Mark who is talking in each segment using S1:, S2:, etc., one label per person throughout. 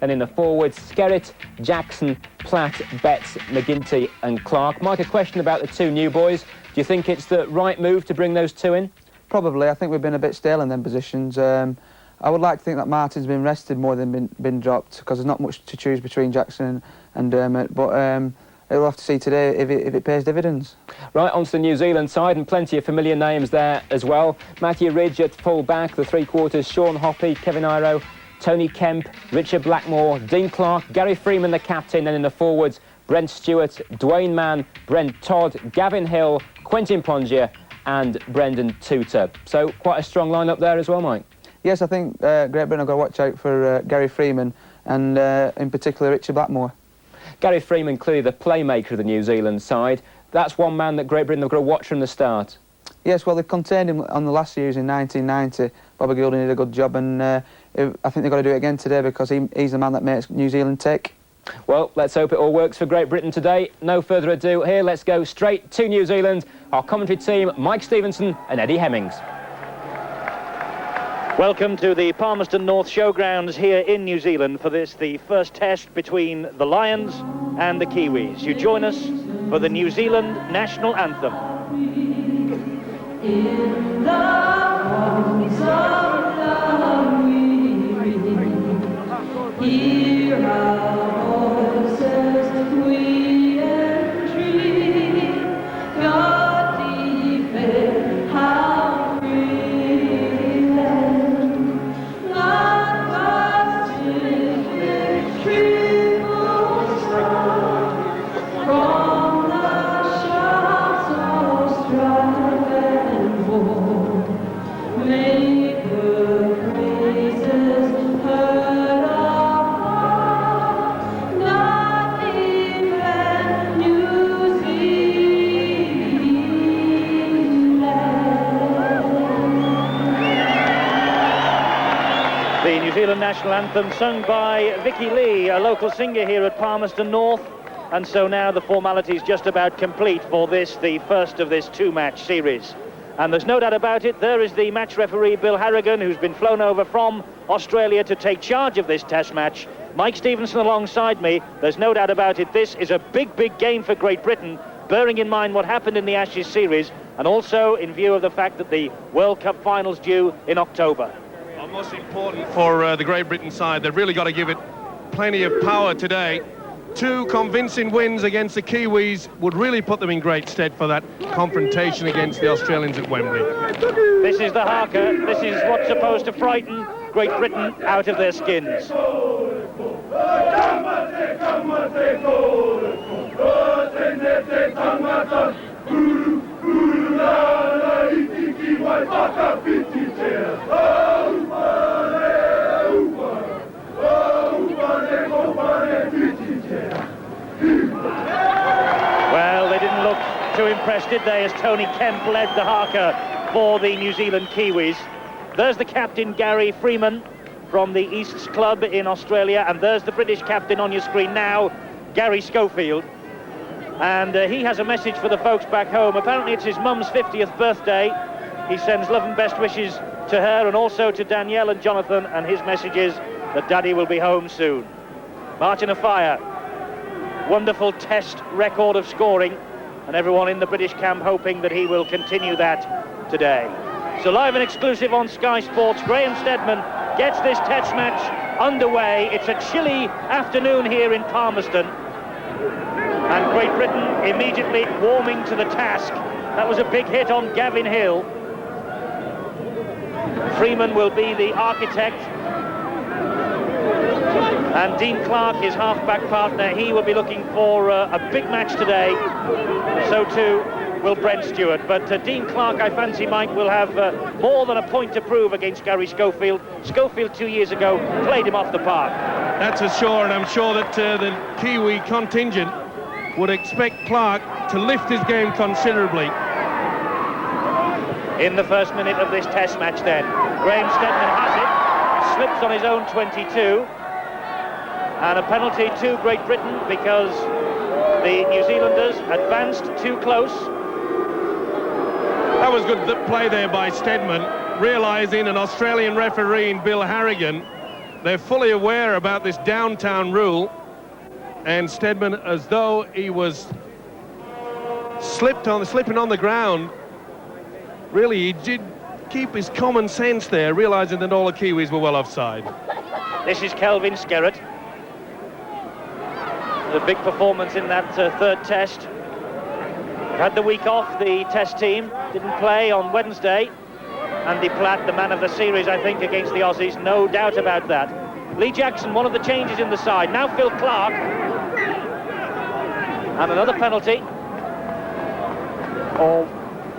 S1: And in the forwards, Skerritt, Jackson, Platt, Betts, McGinty and Clark. Mike, a question about the two new boys. Do you think it's the right move to bring those two in?
S2: Probably. I think we've been a bit stale in them positions. I would like to think that Martin's been rested more than been dropped, because there's not much to choose between Jackson and Dermot. But we'll have to see today if it pays dividends.
S1: Right, on to the New Zealand side, and plenty of familiar names there as well. Matthew Ridge at full back, the three-quarters, Sean Hoppy, Kevin Iro, Tony Kemp, Richard Blackmore, Dean Clark, Gary Freeman the captain, and in the forwards, Brent Stewart, Dwayne Mann, Brent Todd, Gavin Hill, Quentin Pongia and Brendan Tutor. So quite a strong lineup there as well, Mike.
S2: Yes, I think Great Britain have got to watch out for Gary Freeman and in particular Richard Blackmore.
S1: Gary Freeman, clearly the playmaker of the New Zealand side. That's one man that Great Britain have got to watch from the start.
S2: Yes, well, they contained him on the last series in 1990. Bobby Goulding did a good job, and I think they've got to do it again today, because he's the man that makes New Zealand tick.
S1: Well, let's hope it all works for Great Britain today. No further ado here, let's go straight to New Zealand. Our commentary team, Mike Stevenson and Eddie Hemmings.
S3: Welcome to the Palmerston North Showgrounds here in New Zealand for this, the first test between the Lions and the Kiwis. You join us for the New Zealand National Anthem. In the arms of love we hear our voices, we entreat God defend how free land, not us in victory will start from the shouts of strife and war. Make her praises heard afar, not even New Zealand. The New Zealand National Anthem sung by Vicky Lee, a local singer here at Palmerston North. And so now the formalities just about complete for this, the first of this two-match series. And there's no doubt about it, there is the match referee Bill Harrigan, who's been flown over from Australia to take charge of this test match. Mike Stevenson alongside me. There's no doubt about it, this is a big, big game for Great Britain, bearing in mind what happened in the Ashes series, and also in view of the fact that the World Cup final's due in October.
S4: Well, most important for the Great Britain side, they've really got to give it plenty of power today. Two convincing wins against the Kiwis would really put them in great stead for that confrontation against the Australians at Wembley.
S3: This is the haka. This is what's supposed to frighten Great Britain out of their skins. Well, they didn't look too impressed, did they, as Tony Kemp led the haka for the New Zealand Kiwis. There's the captain, Gary Freeman, from the Easts Club in Australia, and there's the British captain on your screen now, Gary Schofield. And he has a message for the folks back home. Apparently it's his mum's 50th birthday. He sends love and best wishes to her and also to Danielle and Jonathan, and his message is that Daddy will be home soon. Martin Offiah, wonderful test record of scoring, and everyone in the British camp hoping that he will continue that today. So live and exclusive on Sky Sports, Graham Stedman gets this test match underway. It's a chilly afternoon here in Palmerston, and Great Britain immediately warming to the task. That was a big hit on Gavin Hill. Freeman will be the architect, and Dean Clark, his half-back partner, he will be looking for a big match today. So too will Brent Stewart. But Dean Clark, I fancy, Mike, will have more than a point to prove against Gary Schofield. Schofield 2 years ago played him off the park.
S4: That's for sure, and I'm sure that the Kiwi contingent would expect Clark to lift his game considerably.
S3: In the first minute of this test match then, Graham Stedman has it, slips on his own 22, and a penalty to Great Britain because the New Zealanders advanced too close.
S4: That was good play there by Stedman, realising an Australian referee in Bill Harrigan they're fully aware about this downtown rule, and Steadman, as though he was slipping on the ground, really he did keep his common sense there, realising that all the Kiwis were well offside.
S3: This is Kelvin Skerrett. The big performance in that third test. Had the week off, the test team didn't play on Wednesday. Andy Platt, the man of the series, I think, against the Aussies, no doubt about that. Lee Jackson, one of the changes in the side. Now Phil Clark. And another penalty. Or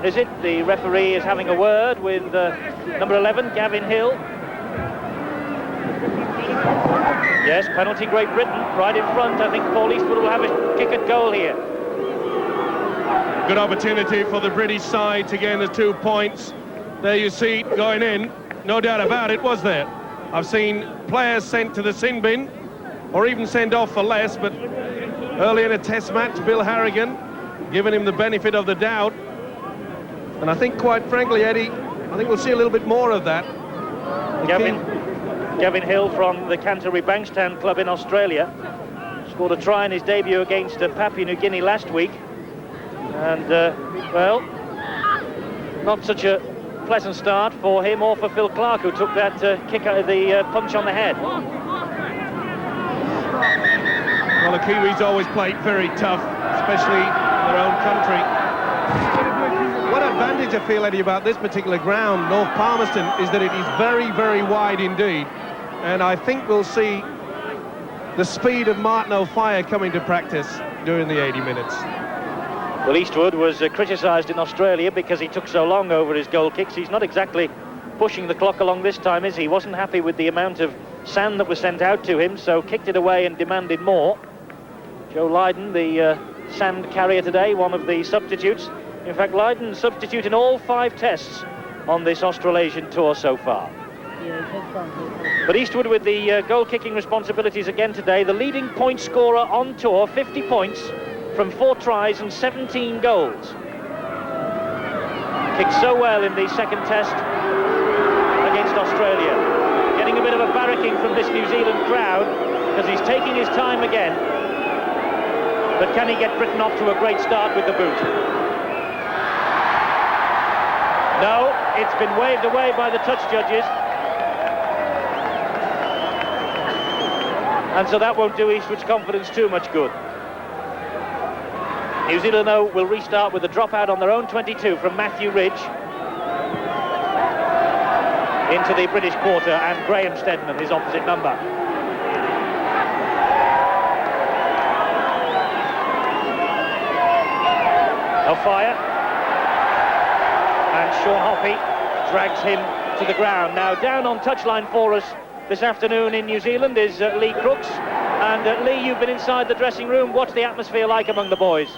S3: is it? The referee is having a word with number 11, Gavin Hill. Yes, penalty Great Britain, right in front. I think Paul Eastwood will have a kick at goal here.
S4: Good opportunity for the British side to gain the 2 points. There you see it going in, no doubt about it, was there? I've seen players sent to the sin bin, or even sent off for less, but early in a test match, Bill Harrigan, giving him the benefit of the doubt. And I think, quite frankly, Eddie, I think we'll see a little bit more of that.
S3: Gavin Hill from the Canterbury Bankstown club in Australia scored a try in his debut against Papua New Guinea last week. And, well, not such a pleasant start for him or for Phil Clark, who took that kick out of the punch on the head.
S4: Well, the Kiwis always play very tough, especially in their own country. What advantage I feel, Eddie, about this particular ground, North Palmerston, is that it is very, very wide indeed. And I think we'll see the speed of Martin O'Fire coming to practice during the 80 minutes.
S3: Well, Eastwood was criticised in Australia because he took so long over his goal kicks. He's not exactly pushing the clock along this time, is he? He wasn't happy with the amount of sand that was sent out to him, so kicked it away and demanded more. Joe Lydon, the sand carrier today, one of the substitutes. In fact, Lydon substitute in all 5 tests on this Australasian tour so far. But Eastwood with the goal-kicking responsibilities again today, the leading point scorer on tour, 50 points from 4 tries and 17 goals. Kicked so well in the second test against Australia. Getting a bit of a barracking from this New Zealand crowd because he's taking his time again. But can he get Britain off to a great start with the boot? No, it's been waved away by the touch judges. And so that won't do Eastwood's confidence too much good. New Zealand, though, will restart with a dropout on their own 22 from Matthew Ridge into the British quarter, and Graham Steadman, his opposite number. O'Fire, and Sean Hoppy drags him to the ground. Now down on touchline for us this afternoon in New Zealand is Lee Crooks. And Lee, you've been inside the dressing room. What's the atmosphere like among the boys?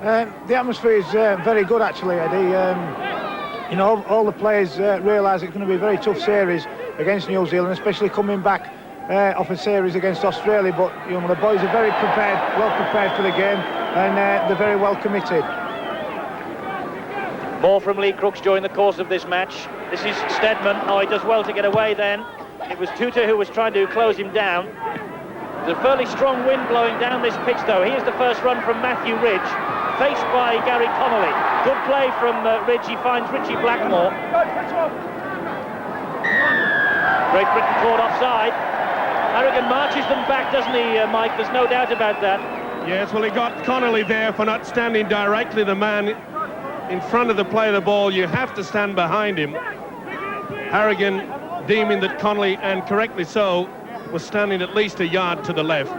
S5: The atmosphere is very good, actually, Eddie. You know, all the players realise it's going to be a very tough series against New Zealand, especially coming back off a series against Australia. But you know, the boys are very prepared, well prepared for the game, and they're very well committed.
S3: More from Lee Crooks during the course of this match. This is Steadman. Oh, he does well to get away then. It was Tuta who was trying to close him down. There's a fairly strong wind blowing down this pitch, though. Here's the first run from Matthew Ridge, faced by Gary Connolly. Good play from Ridge. He finds Richie Blackmore. Great Britain caught offside. Harrigan marches them back, doesn't he, Mike? There's no doubt about that.
S4: Yes, well, he got Connolly there for not standing directly the man in front of the play of the ball. You have to stand behind him. Harrigan deeming that Connolly, and correctly so, was standing at least a yard to the left.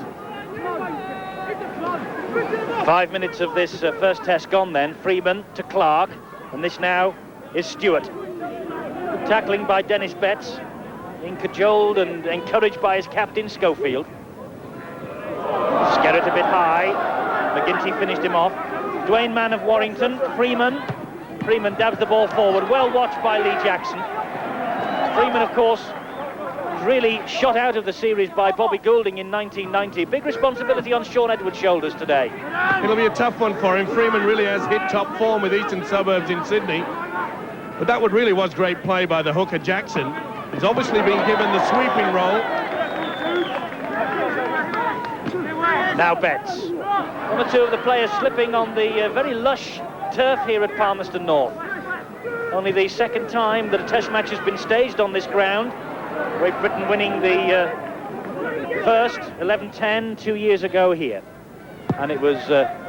S3: 5 minutes of this first test gone then. Freeman to Clark, and this now is Stewart. Tackling by Dennis Betts, being cajoled and encouraged by his captain Schofield. Skerrett a bit high. McGinty finished him off. Dwayne Mann of Warrington. Freeman dabs the ball forward. Well watched by Lee Jackson. Freeman, of course, was really shot out of the series by Bobby Goulding in 1990. Big responsibility on Sean Edwards' shoulders today.
S4: It'll be a tough one for him. Freeman really has hit top form with Eastern Suburbs in Sydney. But that really was great play by the hooker Jackson. He's obviously been given the sweeping role.
S3: Now Betts. One or two of the players slipping on the very lush turf here at Palmerston North. Only the second time that a test match has been staged on this ground. Great Britain winning the first 11-10 2 years ago here. And it was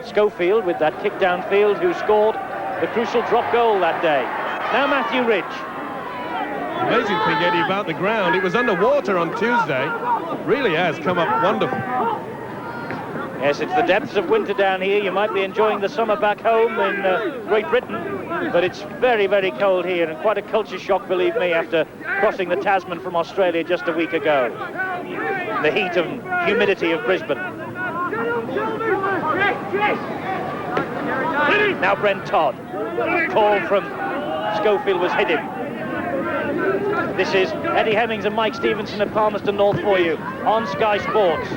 S3: Schofield with that kick downfield who scored the crucial drop goal that day. Now Matthew Ridge.
S4: Amazing thing, Eddie, about the ground. It was underwater on Tuesday. It really has come up wonderful.
S3: Yes, it's the depths of winter down here. You might be enjoying the summer back home in Great Britain, but it's very, very cold here, and quite a culture shock, believe me, after crossing the Tasman from Australia just a week ago. The heat and humidity of Brisbane. Now Brent Todd. Call from Schofield was hit him. This is Eddie Hemmings and Mike Stevenson at Palmerston North for you on Sky Sports.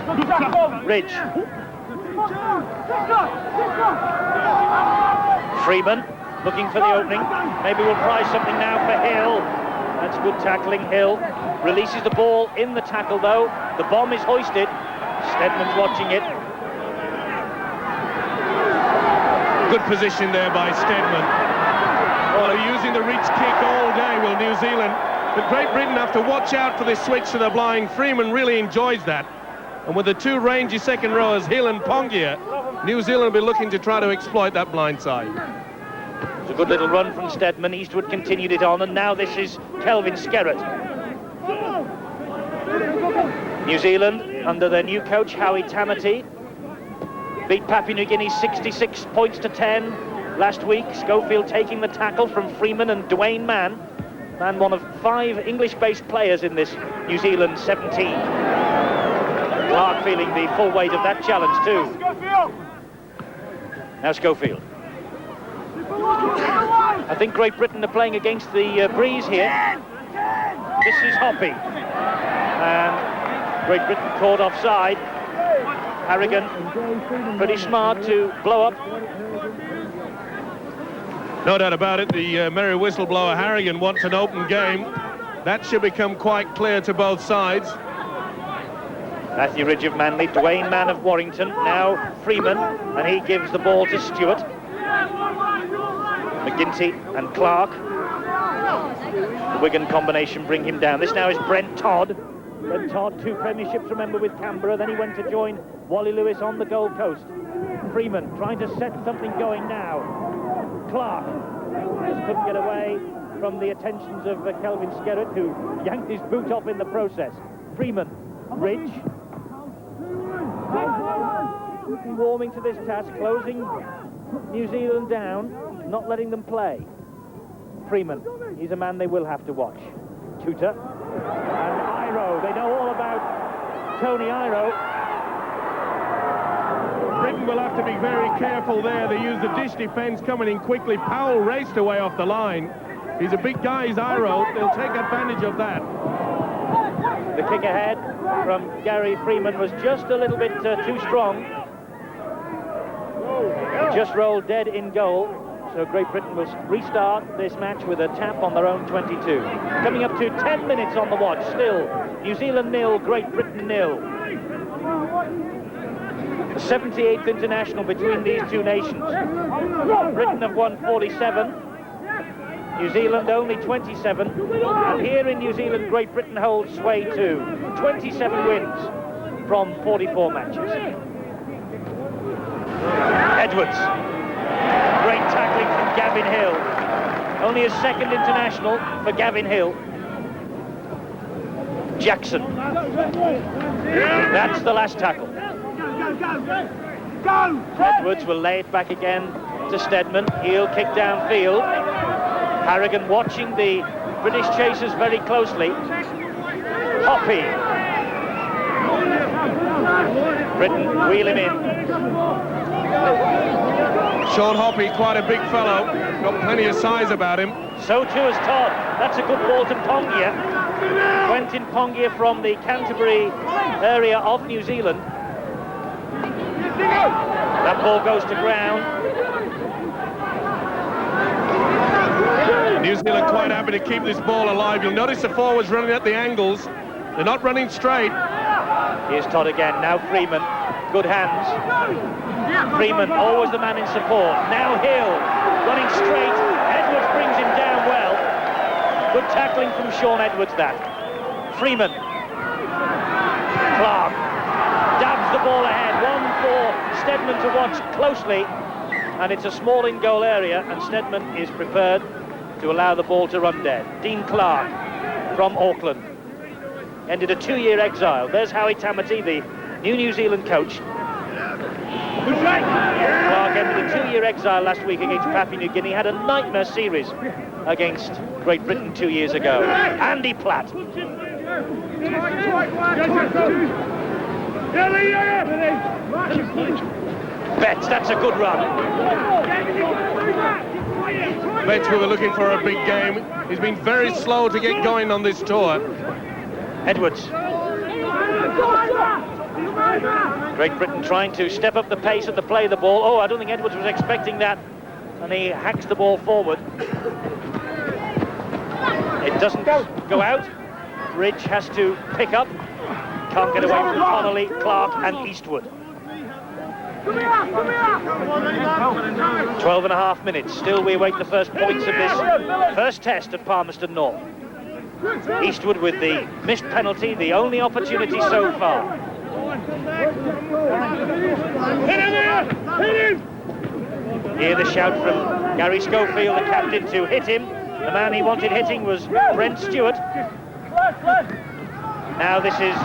S3: Ridge. Freeman looking for the opening. Maybe we'll prize something now for Hill. That's good tackling. Hill releases the ball in the tackle though. The bomb is hoisted. Stedman's watching it.
S4: Good position there by Stedman. Well, they're using the reach kick all day, will New Zealand. But Great Britain have to watch out for this switch to the blind. Freeman really enjoys that. And with the two rangy second rowers, Hill and Pongia, New Zealand will be looking to try to exploit that blind side.
S3: It's a good little run from Stedman. Eastwood continued it on, and now this is Kelvin Skerrett. New Zealand, under their new coach, Howie Tamati, beat Papua New Guinea 66 points to 10 last week. Schofield taking the tackle from Freeman and Dwayne Mann. Mann, one of 5 English-based players in this New Zealand 17. Clark feeling the full weight of that challenge too. Now Schofield. I think Great Britain are playing against the breeze here. This is Hoppy. And Great Britain caught offside. Harrigan, pretty smart to blow up.
S4: No doubt about it, the merry whistleblower Harrigan wants an open game. That should become quite clear to both sides.
S3: Matthew Ridge of Manly, Dwayne Mann of Warrington, now Freeman, and he gives the ball to Stewart. McGinty and Clark. The Wigan combination bring him down. This now is Brent Todd. Brent Todd, 2 premierships, remember, with Canberra. Then he went to join Wally Lewis on the Gold Coast. Freeman trying to set something going now. Clark just couldn't get away from the attentions of Kelvin Skerrett, who yanked his boot off in the process. Freeman, Ridge. Warming to this task, closing New Zealand down, not letting them play. Freeman, he's a man they will have to watch. Tutor and Iro, they know all about Tony Iro.
S4: Britain will have to be very careful there. They use the dish defence coming in quickly. Powell raced away off the line. He's a big guy, he's Iro. They'll take advantage of that.
S3: The kick ahead from Gary Freeman was just a little bit too strong. He just rolled dead in goal. So Great Britain will restart this match with a tap on their own 22. Coming up to 10 minutes on the watch. Still, New Zealand 0, Great Britain 0. The 78th international between these two nations. Britain have won 47. New Zealand only 27. And here in New Zealand, Great Britain holds sway too. 27 wins from 44 matches. Edwards. Great tackling from Gavin Hill. Only his second international for Gavin Hill. Jackson. That's the last tackle. Edwards will lay it back again to Stedman. He'll kick downfield. Harrigan watching the British chasers very closely. Hoppy. Britain wheel him in.
S4: Sean Hoppy, quite a big fellow, got plenty of size about him.
S3: So too is Todd. That's a good ball to Pongia. Quentin Pongia from the Canterbury area of New Zealand. That ball goes to ground.
S4: New Zealand quite happy to keep this ball alive. You'll notice the forwards running at the angles. They're not running straight.
S3: Here's Todd again. Now Freeman. good hands. Freeman, always the man in support. Now Hill, running straight. Edwards brings him down well. Good tackling from Shaun Edwards, that. Freeman. Clark dabs the ball ahead. One for Steadman to watch closely. And it's a small in-goal area, and Steadman is prepared to allow the ball to run dead. Dean Clark from Auckland. Ended a 2-year exile. There's Howie Tamati, the New Zealand coach. Clark ended a 2-year exile last week against Papua New Guinea. Had a nightmare series against Great Britain 2 years ago. Andy Platt. Betts, that's a good run.
S4: Betts, we were looking for a big game. He's been very slow to get going on this tour.
S3: Edwards. Great Britain trying to step up the pace of the play of the ball. Oh, I don't think Edwards was expecting that. And he hacks the ball forward. It doesn't go out. Ridge has to pick up. Can't get away from Connolly, Clark and Eastwood. 12 and a half minutes. Still we await the first points of this first test at Palmerston North. Eastwood with the missed penalty, the only opportunity so far. Hear the shout from Gary Schofield, the captain, to hit him. The man he wanted hitting was Brent Stewart. Now this is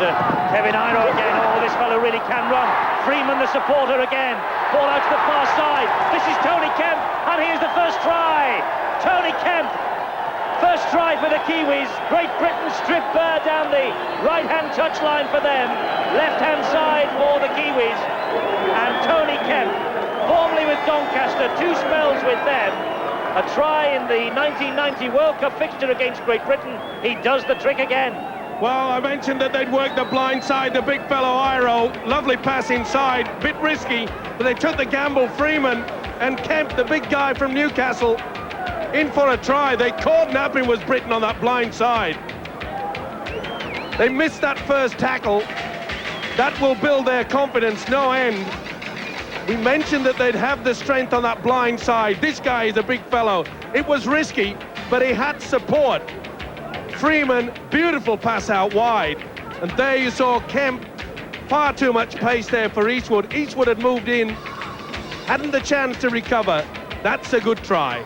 S3: Kevin Iro again. Oh, this fellow really can run. Freeman, the supporter again. Ball out to the far side. This is Tony Kemp, and here's the first try. Tony Kemp. First try for the Kiwis. Great Britain stripped bare down the right-hand touchline for them. Left-hand side for the Kiwis. And Tony Kemp, formerly with Doncaster, 2 spells with them. A try in the 1990 World Cup fixture against Great Britain. He does the trick again.
S4: Well, I mentioned that they'd worked the blind side, the big fellow Iro. Lovely pass inside, bit risky, but they took the gamble. Freeman and Kemp, the big guy from Newcastle, in for a try. They caught napping was Britain on that blind side. They missed that first tackle. That will build their confidence no end. We mentioned that they'd have the strength on that blind side. This guy is a big fellow. It was risky, but he had support. Freeman, beautiful pass out wide. And there you saw Kemp, far too much pace there for Eastwood. Eastwood had moved in, hadn't the chance to recover. That's a good try.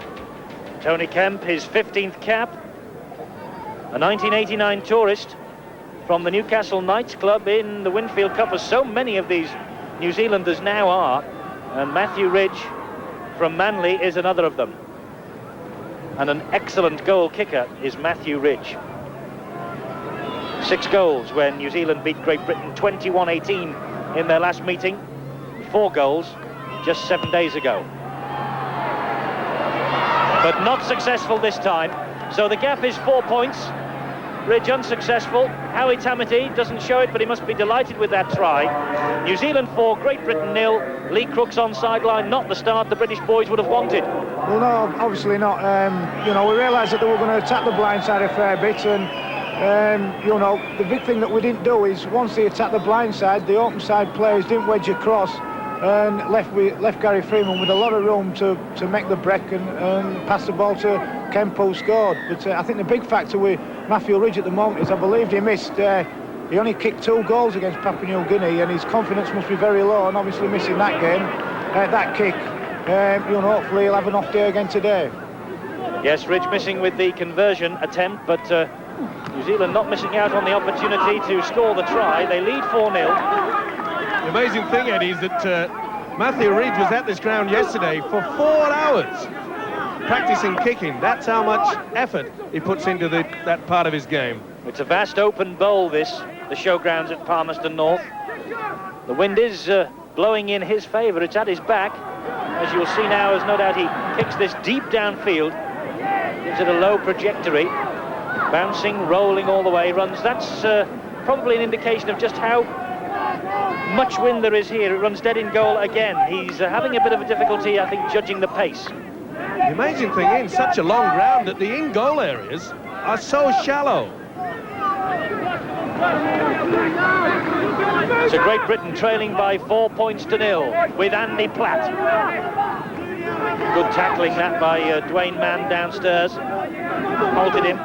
S3: Tony Kemp, his 15th cap. A 1989 tourist from the Newcastle Knights Club in the Winfield Cup, as so many of these New Zealanders now are. And Matthew Ridge from Manly is another of them. And an excellent goal kicker is Matthew Ridge. 6 goals when New Zealand beat Great Britain 21-18 in their last meeting. 4 goals just 7 days ago. But not successful this time. So the gap is 4 points. Ridge unsuccessful. Howie Tamati doesn't show it, but he must be delighted with that try. New Zealand 4, Great Britain 0. Lee Crooks on sideline, not the start the British boys would have wanted.
S5: Well, no, obviously not. You know, we realised that they were going to attack the blind side a fair bit, and you know, the big thing that we didn't do is once they attacked the blind side, the open side players didn't wedge across and left Gary Freeman with a lot of room to make the break and pass the ball to Kemp, who scored. But I think the big factor with Matthew Ridge at the moment is I believe he missed. He only kicked 2 goals against Papua New Guinea, and his confidence must be very low. And obviously missing that game, that kick, you know, hopefully he'll have an off day again today.
S3: Yes, Ridge missing with the conversion attempt, but New Zealand not missing out on the opportunity to score the try. They lead 4-0.
S4: The amazing thing, Eddie, is that Matthew Ridge was at this ground yesterday for 4 hours practicing kicking. That's how much effort he puts into that part of his game.
S3: It's a vast open bowl, the showgrounds at Palmerston North. The wind is blowing in his favour. It's at his back. As you'll see now, as no doubt he kicks this deep downfield, gives it a low trajectory, bouncing, rolling all the way, runs. That's probably an indication of just how much wind there is here. It runs dead in goal again. He's having a bit of a difficulty, I think, judging the pace.
S4: The amazing thing is, such a long ground that the in-goal areas are so shallow.
S3: So Great Britain trailing by 4 points to 0 with Andy Platt. Good tackling that by Dwayne Mann downstairs. Halted him.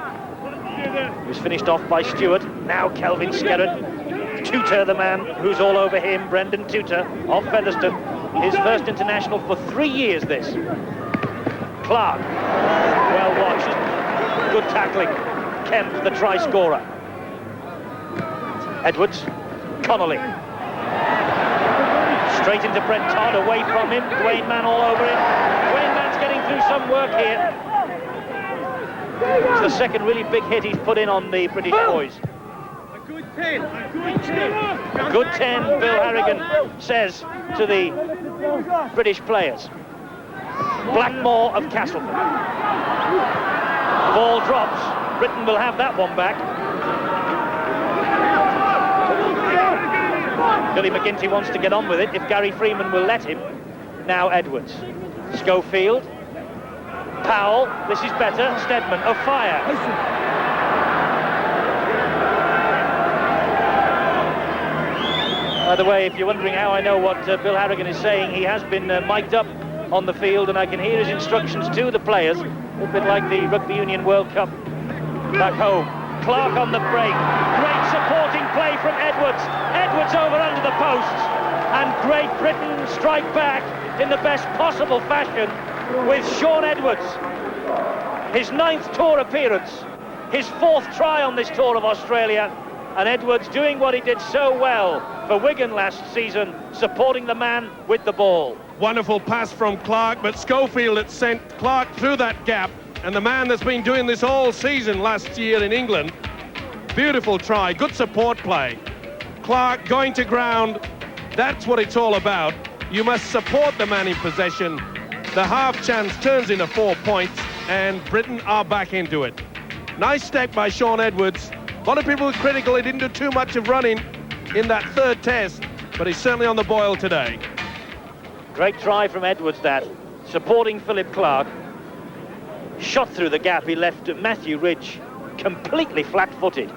S3: He was finished off by Stewart. Now Kelvin Skerrett. Tutor, the man who's all over him, Brendan Tutor of Featherstone. His first international for 3 years, this. Clark, well watched. Good tackling. Kemp, the try scorer. Edwards, Connolly. Straight into Brent Todd, away from him. Dwayne Mann all over him. Dwayne Mann's getting through some work here. It's the second really big hit he's put in on the British boys.
S6: A good 10, a good 10.
S3: A good 10, Bill Harrigan says to the British players. Blackmore of Castleford. Ball drops. Britain will have that one back. Billy McGinty wants to get on with it if Gary Freeman will let him. Now Edwards. Schofield. Powell. This is better. Steadman. O'Fire. By the way, if you're wondering how I know what Bill Harrigan is saying, he has been mic'd up on the field, and I can hear his instructions to the players, a bit like the Rugby Union World Cup back home. Clark on the break. Great supporting play from Edwards. Edwards over under the posts. And Great Britain strike back in the best possible fashion with Shaun Edwards. His 9th tour appearance. His 4th try on this tour of Australia. And Edwards doing what he did so well for Wigan last season, supporting the man with the ball.
S4: Wonderful pass from Clark, but Schofield had sent Clark through that gap. And the man that's been doing this all season last year in England. Beautiful try, good support play. Clark going to ground, that's what it's all about. You must support the man in possession. The half chance turns into 4 points, and Britain are back into it. Nice step by Shaun Edwards. A lot of people were critical he didn't do too much of running in that 3rd test, but he's certainly on the boil today.
S3: Great try from Edwards, that. Supporting Philip Clark. Shot through the gap, he left Matthew Ridge completely flat-footed.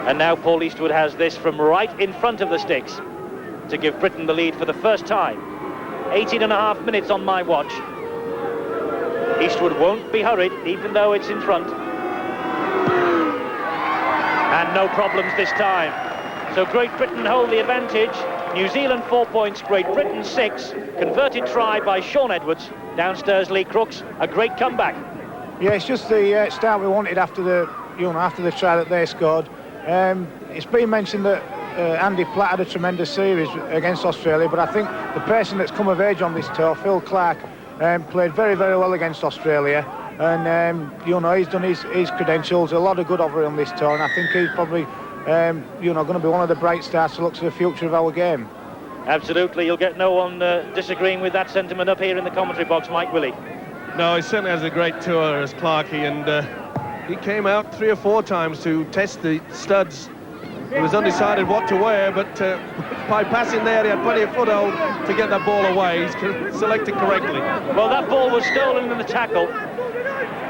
S3: And now Paul Eastwood has this from right in front of the sticks to give Britain the lead for the first time. 18.5 minutes on my watch. Eastwood won't be hurried, even though it's in front. And no problems this time. So Great Britain hold the advantage. New Zealand 4 points, Great Britain 6. Converted try by Shaun Edwards. Downstairs Lee Crooks, a great comeback.
S5: Yeah, it's just the start we wanted after the try that they scored. It's been mentioned that Andy Platt had a tremendous series against Australia, but I think the person that's come of age on this tour, Phil Clark, played very, very well against Australia, and he's done his credentials. A lot of good over on this tour, and I think he's probably going to be one of the bright stars to look to the future of our game.
S3: Absolutely, you'll get no one disagreeing with that sentiment up here in the commentary box, Mike Willey.
S4: No, he certainly has a great tour as Clarkey, and he came out 3 or 4 times to test the studs. He was undecided what to wear, but by passing there, he had plenty of foothold to get that ball away. He's selected correctly.
S3: Well, that ball was stolen in the tackle.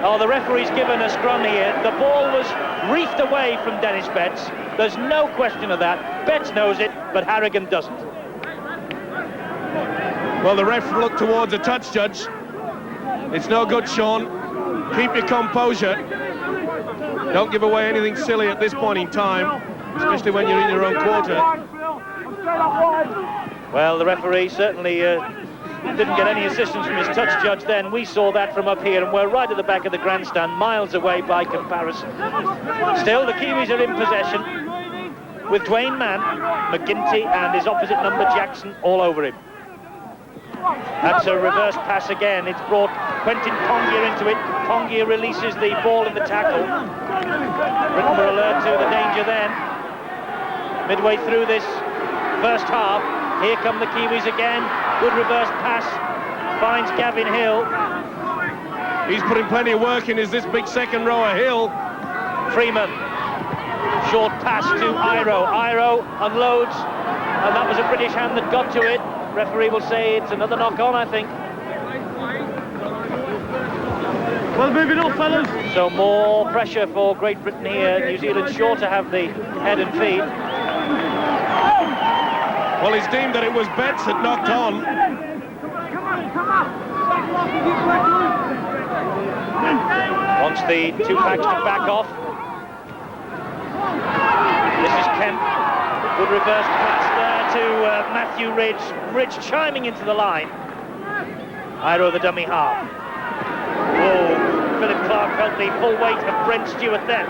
S3: Oh, the referee's given a scrum here. The ball was reefed away from Dennis Betts. There's no question of that. Betts knows it, but Harrigan doesn't.
S4: Well, the ref looked towards a touch, judge. It's no good, Shaun. Keep your composure. Don't give away anything silly at this point in time, especially when you're in your own quarter.
S3: Well, the referee certainly didn't get any assistance from his touch judge then. We saw that from up here, and we're right at the back of the grandstand, miles away by comparison. Still, the Kiwis are in possession with Dwayne Mann, McGinty, and his opposite number, Jackson, all over him. That's a reverse pass again. It's brought Quentin Pongia into it. Pongia releases the ball in the tackle. Britain were alert to the danger then. Midway through this first half, here come the Kiwis again. Good reverse pass. Finds Gavin Hill.
S4: He's putting plenty of work in. Is this big second rower Hill?
S3: Freeman. Short pass to Iro. Iro unloads, and that was a British hand that got to it. Referee will say it's another knock-on, I think.
S6: Well, moving on, fellas.
S3: So more pressure for Great Britain here. New Zealand sure to have the head and feet.
S4: Well, he's deemed that it was Betts that knocked on.
S3: Wants the two packs to back off. This is Kemp. Good reverse pass there to Matthew Ridge. Ridge chiming into the line. Iro the dummy half. Oh, Philip Clark felt the full weight of Brent Stewart then.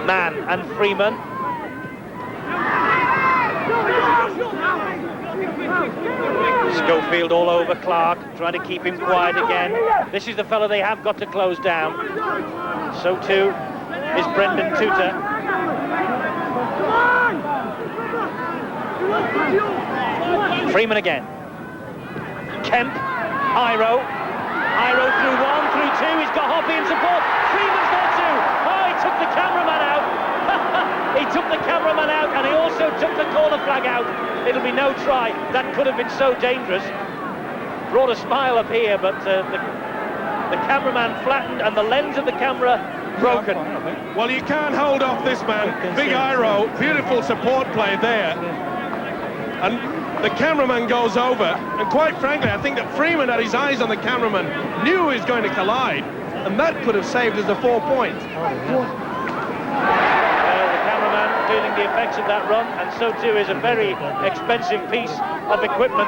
S3: Mann and Freeman. Schofield all over Clark, trying to keep him quiet again. This is the fellow they have got to close down. So too is Brendan Tutor. Freeman again. Kemp, Iro. Iro through one, through two. He's got Hoppy in support. Freeman's there too. Oh, he took the cameraman out. He took the cameraman out, and he also took the corner flag out. It'll be no try. That could have been so dangerous. Brought a smile up here, but the cameraman flattened and the lens of the camera broken.
S4: Well, you can't hold off this man. Big Iro, beautiful support play there. And the cameraman goes over, and quite frankly, I think that Freeman had his eyes on the cameraman, knew he was going to collide, and that could have saved us the 4 points.
S3: Feeling the effects of that run, and so too is a very expensive piece of equipment.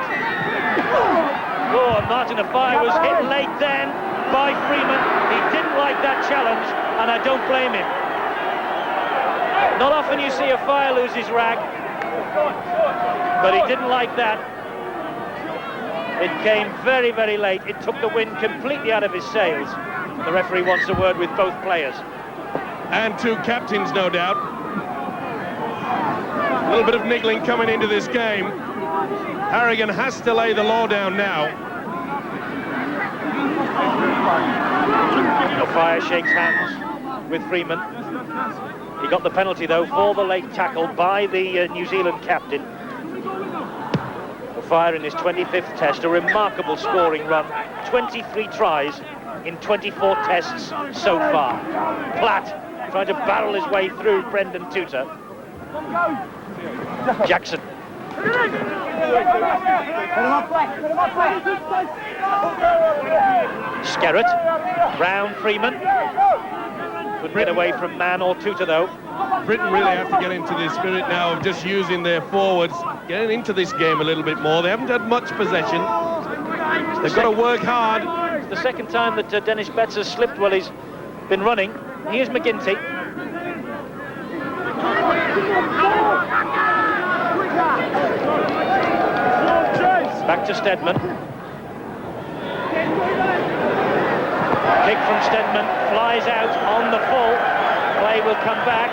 S3: Oh, and Martin Offiah was hit late then by Freeman. He didn't like that challenge, and I don't blame him. Not often you see Offiah lose his rag, but he didn't like that. It came very, very late. It took the wind completely out of his sails. The referee wants a word with both players.
S4: And two captains, no doubt. A little bit of niggling coming into this game. Harrigan has to lay the law down now.
S3: Offiah shakes hands with Freeman. He got the penalty though for the late tackle by the New Zealand captain. Offiah in his 25th test, a remarkable scoring run. 23 tries in 24 tests so far. Platt trying to barrel his way through Brendan Tutor. Jackson. Skerrett. Brown, Freeman. Couldn't get away from Mann or Tutor though.
S4: Britain really have to get into the spirit now of just using their forwards, getting into this game a little bit more. They haven't had much possession. They've got to work hard.
S3: It's the second time that Dennis Betts has slipped while he's been running. Here's McGinty. Back to Steadman. Kick from Steadman, flies out on the full. Play will come back.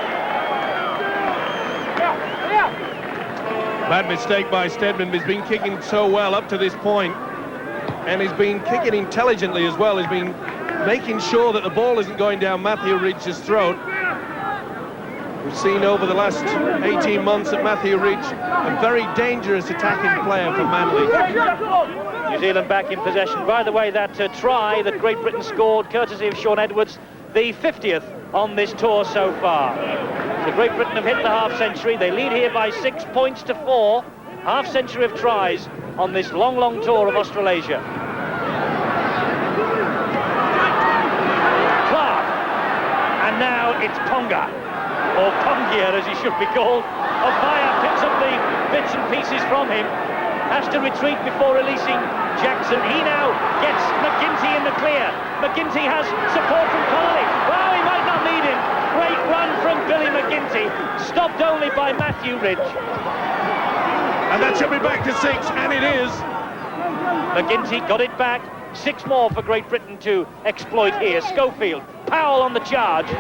S4: Bad mistake by Steadman. He's been kicking so well up to this point, and he's been kicking intelligently as well. He's been making sure that the ball isn't going down Matthew Ridge's throat. We've seen over the last 18 months that Matthew Ridge, a very dangerous attacking player for Manly.
S3: New Zealand back in possession. By the way, that try that Great Britain scored, courtesy of Sean Edwards, the 50th on this tour so far. So Great Britain have hit the half-century. They lead here by 6 points to 4. Half-century of tries on this long, long tour of Australasia. Clark. And now it's Ponga. Or Pongia, as he should be called. Offiah picks up the bits and pieces from him, has to retreat before releasing Jackson. He now gets McGinty in the clear. McGinty has support from Connolly. Well, he might not need him. Great run from Billy McGinty, stopped only by Matthew Ridge.
S4: And that should be back to 6, and it is.
S3: McGinty got it back. 6 more for Great Britain to exploit here. Schofield, Powell on the charge,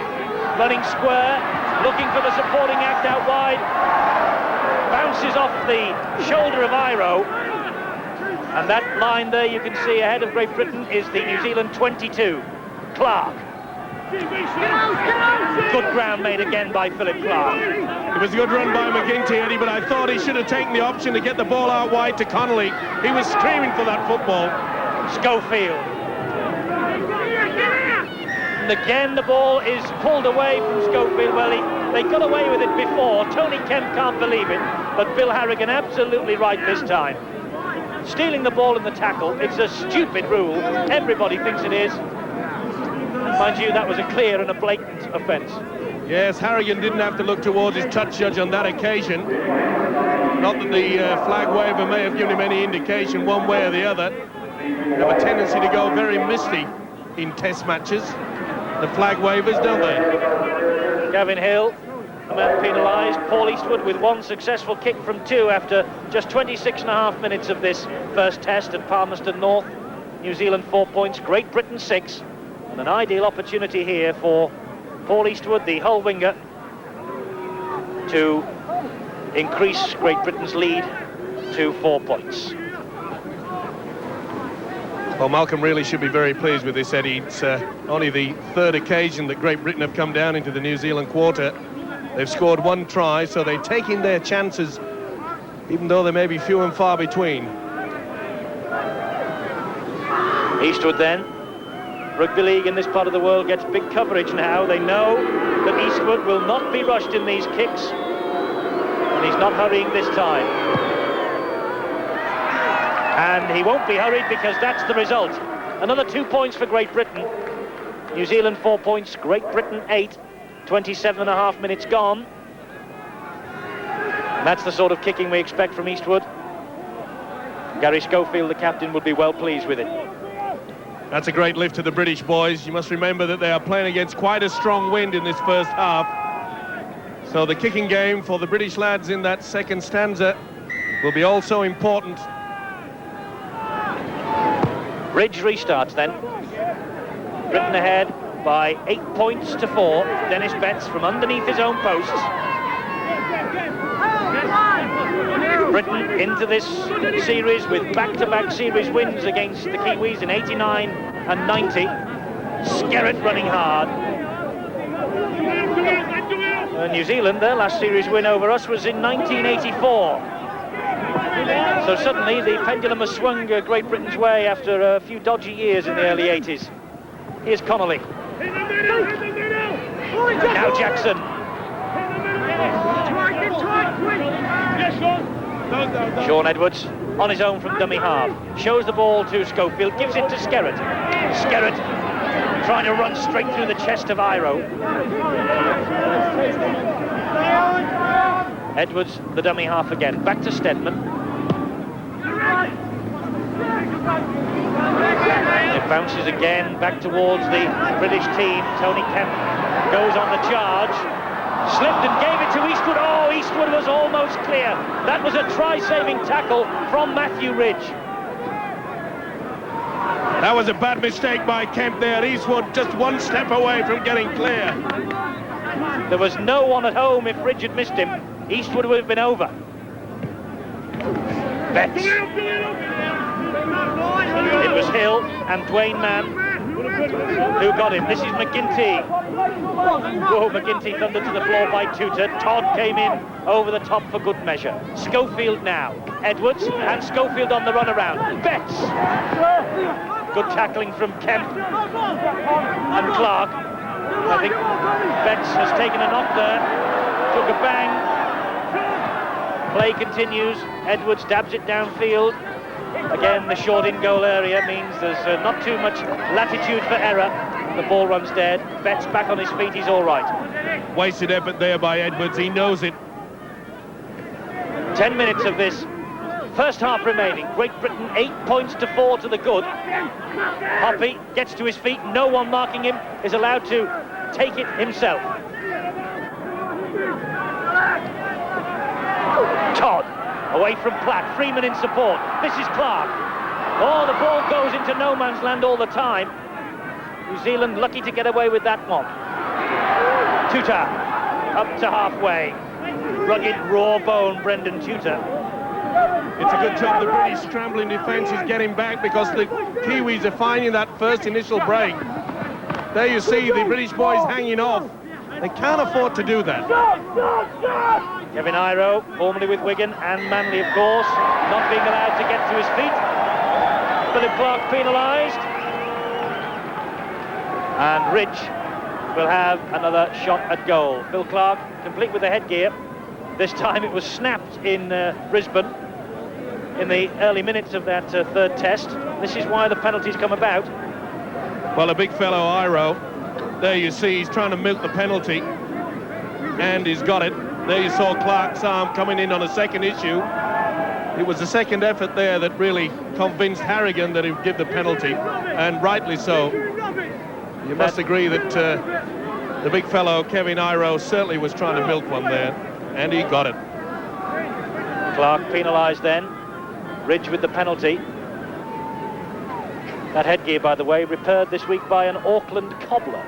S3: running square, looking for the supporting act out wide. Bounces off the shoulder of Iro. And that line there you can see ahead of Great Britain is the New Zealand 22, Clark. Good ground made again by Philip Clark.
S4: It was a good run by McGinty, Eddie, but I thought he should have taken the option to get the ball out wide to Connolly. He was screaming for that football.
S3: Schofield. And again the ball is pulled away from Schofield. Well, They got away with it before. Tony Kemp can't believe it, but Bill Harrigan absolutely right this time. Stealing the ball in the tackle, it's a stupid rule. Everybody thinks it is. Mind you, that was a clear and a blatant offence.
S4: Yes, Harrigan didn't have to look towards his touch judge on that occasion. Not that the flag waver may have given him any indication one way or the other. They have a tendency to go very misty in test matches, the flag wavers, don't they?
S3: Gavin Hill, a man penalised. Paul Eastwood with one successful kick from two after just 26.5 minutes of this first test at Palmerston North. New Zealand 4 points, Great Britain 6, and an ideal opportunity here for Paul Eastwood, the Hull winger, to increase Great Britain's lead to 4 points.
S4: Well, Malcolm really should be very pleased with this, Eddie. It's only the third occasion that Great Britain have come down into the New Zealand quarter. They've scored 1 try, so they're taking their chances, even though they may be few and far between.
S3: Eastwood then. Rugby league in this part of the world gets big coverage now. They know that Eastwood will not be rushed in these kicks, and he's not hurrying this time. And he won't be hurried because that's the result. Another 2 points for Great Britain. New Zealand 4 points, Great Britain 8. 27.5 minutes gone. And that's the sort of kicking we expect from Eastwood. Gary Schofield, the captain, would be well pleased with it.
S4: That's a great lift to the British boys. You must remember that they are playing against quite a strong wind in this first half. So the kicking game for the British lads in that second stanza will be also important.
S3: Ridge restarts then. Britain ahead by 8 points to 4. Dennis Betts from underneath his own posts. Britain into this series with back-to-back series wins against the Kiwis in 89 and 90. Skerrett running hard. New Zealand, their last series win over us was in 1984. So suddenly the pendulum has swung Great Britain's way after a few dodgy years in the early 80s. Here's Connolly. Now Jackson. Sean Edwards on his own from dummy half. Shows the ball to Schofield, gives it to Skerrett. Skerrett trying to run straight through the chest of Iro. Edwards, the dummy half again. Back to Stedman. It bounces again back towards the British team. Tony Kemp goes on the charge. Slipped and gave it to Eastwood. Oh, Eastwood was almost clear. That was a try-saving tackle from Matthew Ridge.
S4: That was a bad mistake by Kemp there. Eastwood just 1 step away from getting clear.
S3: There was no one at home. If Ridge had missed him, Eastwood would have been over. Betts. It was Hill and Dwayne Mann who got him. This is McGinty. Whoa, McGinty thundered to the floor by Tutor. Todd came in over the top for good measure. Schofield now. Edwards and Schofield on the run around. Betts. Good tackling from Kemp and Clark. I think Betts has taken a knock there. Took a bang. Play continues. Edwards dabs it downfield. Again, the short in-goal area means there's not too much latitude for error. The ball runs dead. Betts back on his feet, he's all right.
S4: Wasted effort there by Edwards, he knows it.
S3: 10 minutes of this first half remaining. Great Britain 8 points to 4 to the good. Hoppy gets to his feet, no one marking him, is allowed to take it himself. Todd away from Platt, Freeman in support. This is Clark. Oh, the ball goes into no man's land all the time. New Zealand lucky to get away with that one. Tutor up to halfway. Rugged, raw bone Brendan Tutor.
S4: It's a good job the British scrambling defence is getting back because the Kiwis are finding that first initial break. There you see the British boys hanging off. They can't afford to do that.
S3: Kevin Iro, formerly with Wigan and Manly, of course, not being allowed to get to his feet. Philip Clark penalised. And Ridge will have another shot at goal. Phil Clark, complete with the headgear. This time it was snapped in Brisbane in the early minutes of that third test. This is why the penalties come about.
S4: Well, a big fellow, Iro. There you see, he's trying to milk the penalty. And he's got it. There you saw Clark's arm coming in on a second issue. It was the second effort there that really convinced Harrigan that he would give the penalty, and rightly so. You must agree that the big fellow, Kevin Iro, certainly was trying to milk one there, and he got it.
S3: Clark penalised then. Ridge with the penalty. That headgear, by the way, repaired this week by an Auckland cobbler.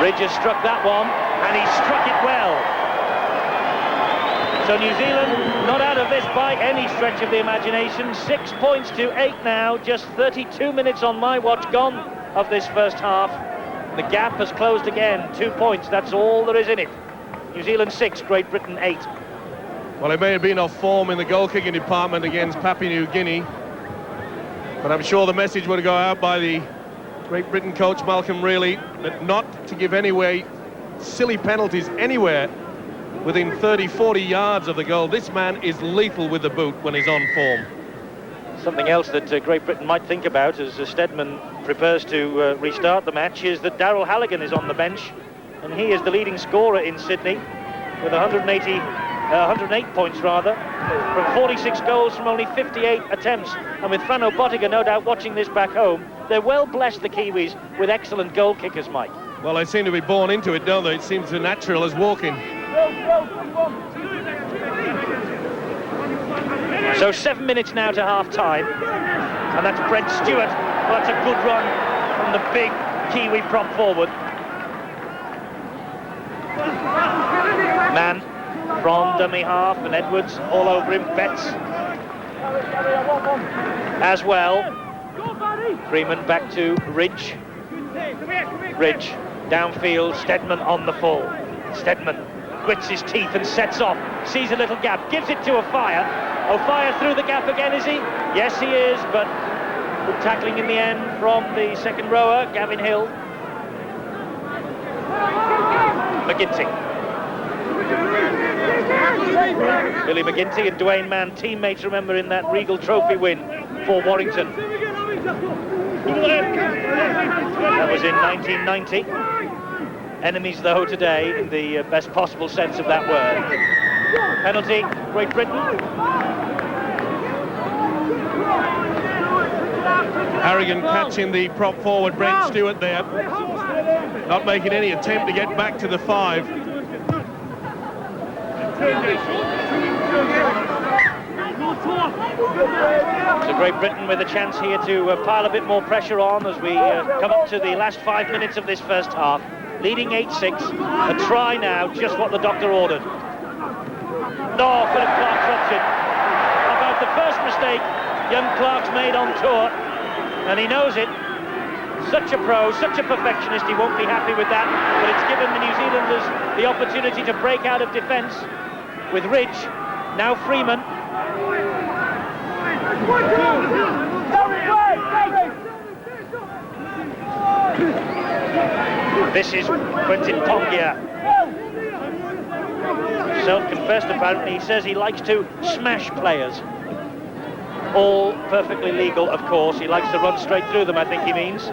S3: Ridge has struck that one, and he struck it well. So New Zealand not out of this by any stretch of the imagination. 6 points to 8 now, just 32 minutes on my watch gone of this first half. The gap has closed again, 2 points, that's all there is in it. New Zealand 6, Great Britain 8.
S4: Well, it may have been off form in the goal-kicking department against Papua New Guinea, but I'm sure the message would go out by the Great Britain coach, Malcolm Reilly, that not to give anyway silly penalties anywhere within 30, 40 yards of the goal. This man is lethal with the boot when he's on form.
S3: Something else that Great Britain might think about as Steadman prepares to restart the match is that Daryl Halligan is on the bench, and he is the leading scorer in Sydney with 108 points rather, from 46 goals from only 58 attempts. And with Frano Bottiga no doubt watching this back home, they're well blessed, the Kiwis, with excellent goal kickers, Mike.
S4: Well, they seem to be born into it, don't they? It seems as natural as walking.
S3: So 7 minutes now to half-time, and that's Brent Stewart. Well, that's a good run from the big Kiwi prop forward. Man from dummy half, and Edwards all over him. Betts as well. Freeman back to Ridge. Ridge downfield, Steadman on the full. Steadman grits his teeth and sets off, sees a little gap, gives it to Ofaya. Ofaya through the gap again, is he? Yes, he is, but good tackling in the end from the second rower, Gavin Hill. McGinty. Billy McGinty and Dwayne Mann, teammates, remember, in that Regal Trophy win for Warrington. That was in 1990. Enemies, though, today, in the best possible sense of that word. Penalty, Great Britain.
S4: Harrigan catching the prop forward, Brent Stewart there. Not making any attempt to get back to the 5.
S3: So Great Britain with a chance here to pile a bit more pressure on as we come up to the last 5 minutes of this first half. Leading 8-6, a try now, just what the doctor ordered. No, Philip Clark drops it. About the first mistake young Clark's made on tour, and he knows it. Such a pro, such a perfectionist, he won't be happy with that, but it's given the New Zealanders the opportunity to break out of defence with Ridge, now Freeman. This is Quentin Pongia. Self-confessed, apparently. He says he likes to smash players. All perfectly legal, of course. He likes to run straight through them, I think he means.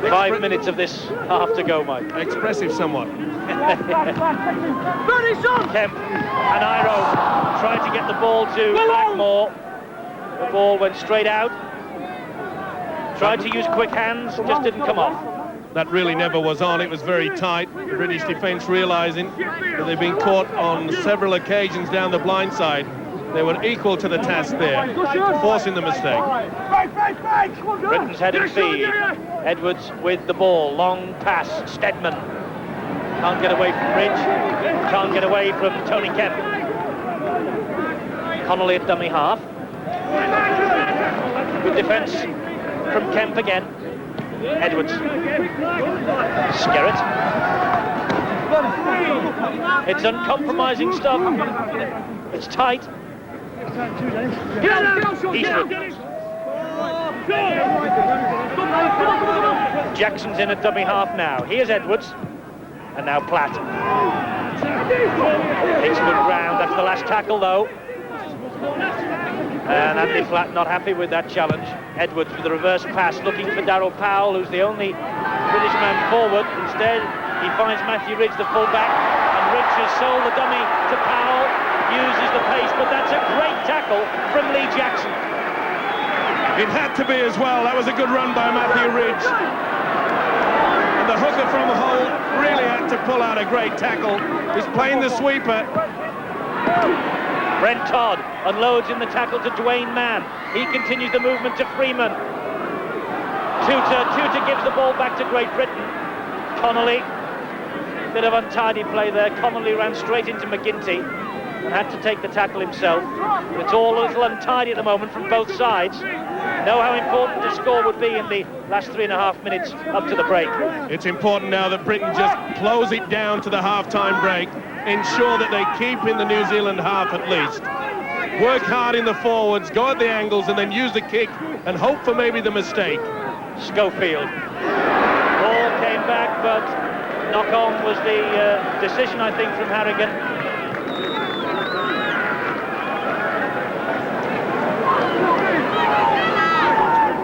S3: 5 minutes of this half to go, Mike.
S4: Expressive somewhat.
S3: Kemp and Iro tried to get the ball to Blackmore. The ball went straight out. Tried to use quick hands, just didn't come off.
S4: That really never was on. It was very tight. The British defence realising that they've been caught on several occasions down the blind side. They were equal to the task there, forcing the mistake.
S3: Britain's head and feed. Edwards with the ball. Long pass. Steadman. Can't get away from Ridge. Can't get away from Tony Kemp. Connolly at dummy half. Good defence from Kemp again. Edwards. Skerritt. It's uncompromising stuff. It's tight. Eastwood. Jackson's in at dummy half now. Here's Edwards. And now Platt. Hits the ground. That's the last tackle, though. And Andy Platt not happy with that challenge. Edwards with the reverse pass, looking for Darryl Powell, who's the only British man forward. Instead, he finds Matthew Ridge, the fullback, and Ridge has sold the dummy to Powell, uses the pace, but that's a great tackle from Lee Jackson.
S4: It had to be as well. That was a good run by Matthew Ridge. And the hooker from the hole really had to pull out a great tackle. He's playing the sweeper.
S3: Brent Todd unloads in the tackle to Dwayne Mann. He continues the movement to Freeman. Tutor gives the ball back to Great Britain. Connolly, bit of untidy play there. Connolly ran straight into McGinty and had to take the tackle himself. It's all a little untidy at the moment from both sides. Know how important the score would be in the last 3.5 minutes up to the break.
S4: It's important now that Britain just close it down to the half-time break. Ensure that they keep in the New Zealand half at least. Work hard in the forwards, go at the angles, and then use the kick and hope for maybe the mistake.
S3: Schofield. Ball came back, but knock-on was the decision, I think, from Harrigan.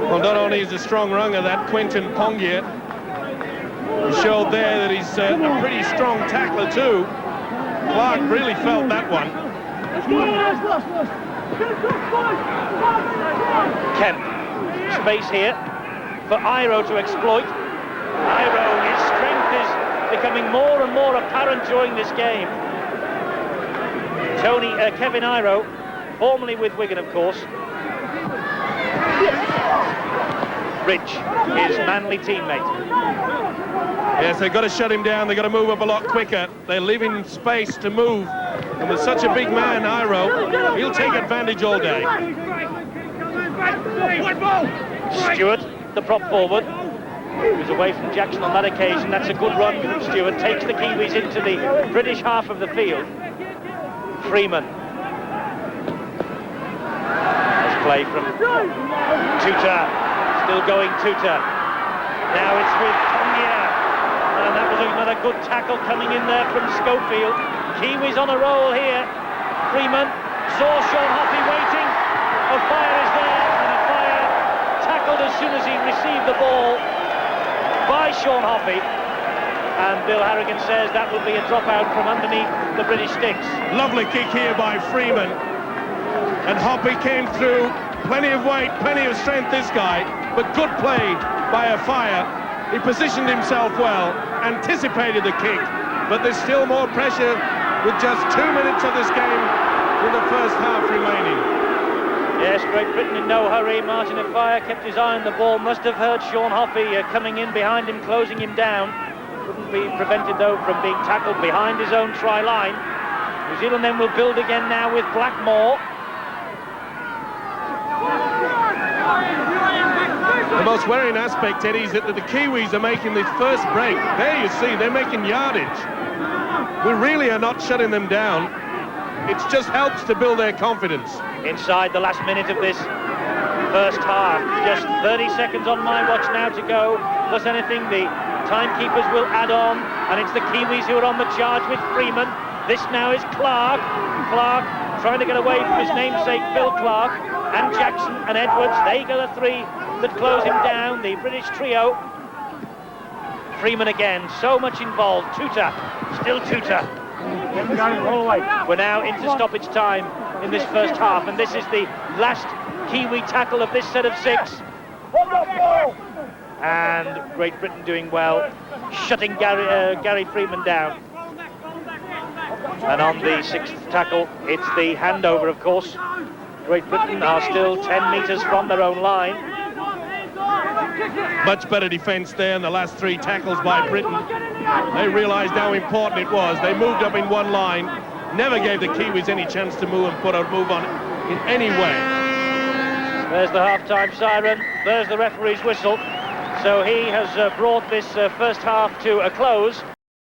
S4: Well, not only is a strong runger, that Quentin Pongia, he showed there that he's a pretty strong tackler too. Clark really felt that one.
S3: Kemp, space here for Iro to exploit. Iro, his strength is becoming more and more apparent during this game. Kevin Iro, formerly with Wigan, of course. Ridge, his Manly teammate.
S4: Yes, they've got to shut him down. They've got to move up a lot quicker. They're leaving space to move. And with such a big man, Iro, he'll take advantage all day.
S3: Stewart, the prop forward, who's away from Jackson on that occasion. That's a good run from Stewart. Takes the Kiwis into the British half of the field. Freeman. Nice play from Tutor. Still going Tutor. Now it's with Pongia. And that was another good tackle coming in there from Schofield. Kiwis on a roll here. Freeman saw Sean Hoppy waiting. A fire is there, and a fire tackled as soon as he received the ball by Sean Hoppy. And Bill Harrigan says that will be a dropout from underneath the British sticks.
S4: Lovely kick here by Freeman. And Hoppy came through. Plenty of weight, plenty of strength, this guy. But good play by a fire. He positioned himself well, anticipated the kick, but there's still more pressure with just 2 minutes of this game in the first half remaining.
S3: Yes, Great Britain in no hurry. Martin Offiah kept his eye on the ball, must have heard Sean Hoppy coming in behind him, closing him down. Couldn't be prevented, though, from being tackled behind his own try line. New Zealand then will build again now with Blackmore.
S4: The most worrying aspect, Eddie, is that the Kiwis are making this first break. There you see, they're making yardage. We really are not shutting them down. It just helps to build their confidence.
S3: Inside the last minute of this first half. Just 30 seconds on my watch now to go. Plus anything the timekeepers will add on. And it's the Kiwis who are on the charge with Freeman. This now is Clark. Clark trying to get away from his namesake, Phil Clark. And Jackson and Edwards, they go the three that close him down, the British trio. Freeman again, so much involved. Tutor, still Tutor. We're now into stoppage time in this first half, and this is the last Kiwi tackle of this set of 6. And Great Britain doing well, shutting Gary Freeman down. And on the 6th tackle, it's the handover, of course. Great Britain are still 10 metres from their own line.
S4: Much better defence there in the last 3 tackles by Britain. They realised how important it was. They moved up in one line, never gave the Kiwis any chance to move and put a move on in any way.
S3: There's the half-time siren. There's the referee's whistle. So he has brought this first half to a close.